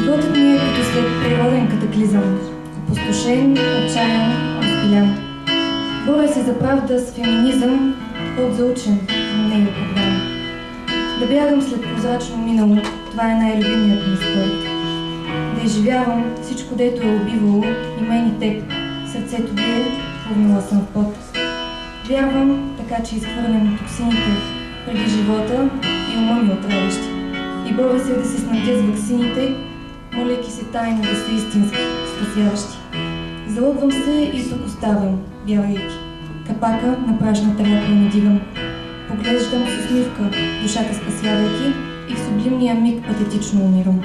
Животът ми е като след природен катаклизъм, опустошен, отчаян, разпилян. Боря се за правда с феминизъм, подзаучен, но не и оправдан. Да бягам след прозрачно минало, това е най-любимият ми спорт. Да изживявам всичко, дето е убивало и мен и теб. Сърцето бие, пълнила съм в пот. Вярвам, така че изхвърлям токсините преди живота и ума ми отравящи. И боря се да се снабдя с ваксините, моляки се тайно да са истински, спасяващи. Залъгвам се и сокоставям, бягайки. Капака на прашната ряка надигам. Поглеждам с усмивка, душата спасявайки, и в сублимния миг патетично умирам.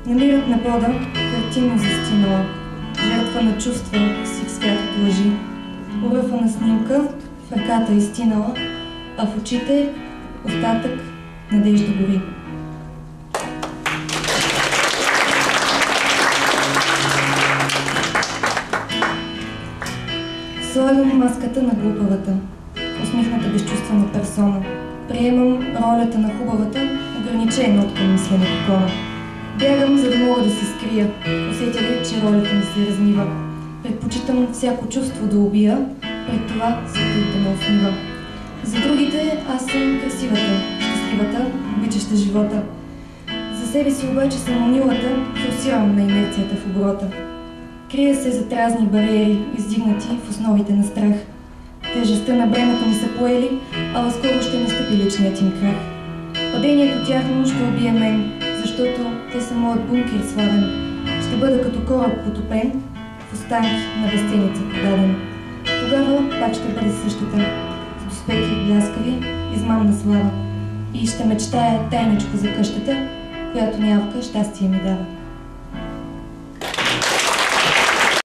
Намират на пода картинно застинала, жертва на чувства си в свят от лъжи. Уръфана снимка, в ръката изтинала, а в очите остатък надежда гори. Слагам маската на глупавата, усмихната безчувствена персона. Приемам ролята на хубавата, ограничена от към мислене кокона. Бягам, за да мога да се скрия, усетя ли, че ролята ми се размива. Предпочитам всяко чувство да убия, пред това светът да ме усмива. За другите аз съм красивата, щастливата, обичаща живота. За себе си обаче съм унилата, форсирам на инерцията в оборота. Крия се зад разни бариери, издигнати в основите на страх. Тежестта на бремето ми са поели, ала скоро ще настъпи личният им крах. Падението тяхно ще убие мен, защото те са моят бункер славен. Ще бъда като кораб потопен, в останки на безценица продаден. Тогава пак ще бъде същата, с доспехи бляскави, измамна слава. И ще мечтая тайничко за къщата, която нявка щастие ми дава.